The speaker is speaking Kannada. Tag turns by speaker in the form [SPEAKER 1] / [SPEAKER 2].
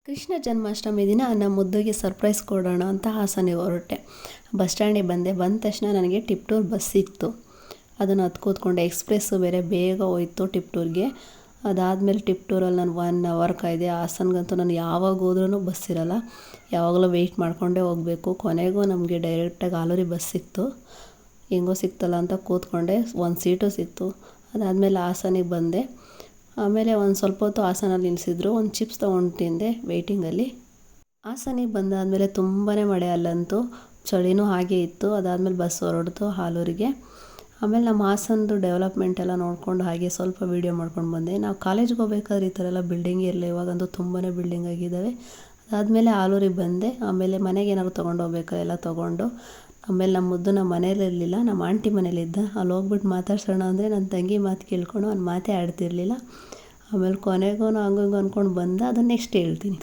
[SPEAKER 1] ಕೃಷ್ಣ ಜನ್ಮಾಷ್ಟಮಿ ದಿನ ನಮ್ಮ ಮುದ್ದುಗೆ ಸರ್ಪ್ರೈಸ್ ಕೊಡೋಣ ಅಂತ ಹಾಸನಿಗೆ ಹೊರಟೆ. ಬಸ್ ಸ್ಟ್ಯಾಂಡಿಗೆ ಬಂದ ತಕ್ಷಣ ನನಗೆ ಟಿಪ್ಟೂರ್ ಬಸ್ ಸಿಕ್ತು. ಅದನ್ನು ಹತ್ತು ಕೂತ್ಕೊಂಡೆ. ಎಕ್ಸ್ಪ್ರೆಸ್ಸು ಬೇರೆ ಬೇಗ ಹೋಯ್ತು ಟಿಪ್ಟೂರ್ಗೆ. ಅದಾದಮೇಲೆ ಟಿಪ್ಟೂರಲ್ಲಿ ನಾನು 1 ಅವರ್ ಕಾಯ್ದೆ. ಹಾಸನ್ಗಂತೂ ನಾನು ಯಾವಾಗ ಹೋದ್ರೂ ಬಸ್ ಇರೋಲ್ಲ, ಯಾವಾಗಲೂ ವೆಯ್ಟ್ ಮಾಡಿಕೊಂಡೇ ಹೋಗಬೇಕು. ಕೊನೆಗೂ ನಮಗೆ ಡೈರೆಕ್ಟಾಗಿ ಆಲೂರಿ ಬಸ್ ಸಿಕ್ತು. ಹೆಂಗೋ ಸಿಕ್ತಲ್ಲ ಅಂತ ಕೂತ್ಕೊಂಡೆ. 1 ಸೀಟು ಸಿಕ್ತು. ಅದಾದಮೇಲೆ ಹಾಸನಿಗೆ ಬಂದೆ. ಆಮೇಲೆ ಒಂದು ಸ್ವಲ್ಪ ಹೊತ್ತು ಹಾಸನಲ್ಲಿ ನಿಲ್ಲಿಸಿದ್ರು. ಒಂದು ಚಿಪ್ಸ್ ತೊಗೊಂಡು ತಿಂದೆ ವೆಯ್ಟಿಂಗಲ್ಲಿ. ಹಾಸನಿಗೆ ಬಂದಾದಮೇಲೆ ತುಂಬಾ ಮಳೆ, ಅಲ್ಲಂತೂ ಚಳಿನೂ ಹಾಗೆ ಇತ್ತು. ಅದಾದಮೇಲೆ ಬಸ್ ಹೊರಡ್ತು ಆಲೂರಿಗೆ. ಆಮೇಲೆ ನಮ್ಮ ಹಾಸನದು ಡೆವಲಪ್ಮೆಂಟ್ ಎಲ್ಲ ನೋಡಿಕೊಂಡು ಹಾಗೆ ಸ್ವಲ್ಪ ವೀಡಿಯೋ ಮಾಡ್ಕೊಂಡು ಬಂದೆ. ನಾವು ಕಾಲೇಜ್ಗೆ ಹೋಗ್ಬೇಕಾದ್ರೆ ಈ ಥರ ಎಲ್ಲ ಬಿಲ್ಡಿಂಗ್ ಇರಲಿಲ್ಲ, ಇವಾಗಂತೂ ತುಂಬಾ ಬಿಲ್ಡಿಂಗ್ ಆಗಿದ್ದಾವೆ. ಅದಾದಮೇಲೆ ಆಲೂರಿಗೆ ಬಂದೆ. ಆಮೇಲೆ ಮನೆಗೆ ಏನಾದ್ರು ತೊಗೊಂಡು ಹೋಗ್ಬೇಕಾ ಎಲ್ಲ ತೊಗೊಂಡು. ಆಮೇಲೆ ನಮ್ಮ ಮುದ್ದು ನಮ್ಮ ಮನೇಲಿರಲಿಲ್ಲ, ನಮ್ಮ ಆಂಟಿ ಮನೇಲಿದ್ದ. ಅಲ್ಲಿ ಹೋಗ್ಬಿಟ್ಟು ಮಾತಾಡ್ಸೋಣ ಅಂದರೆ ನನ್ನ ತಂಗಿ ಮಾತು ಕೇಳ್ಕೊಂಡು ಅವ್ನು ಮಾತೇ ಆಡ್ತಿರ್ಲಿಲ್ಲ. ಆಮೇಲೆ ಕೊನೆಗೂ ಹಂಗೆ ಹಿಂಗೆ ಅಂದ್ಕೊಂಡು ಬಂದ. ಅದನ್ನು ನೆಕ್ಸ್ಟ್ ಹೇಳ್ತೀನಿ.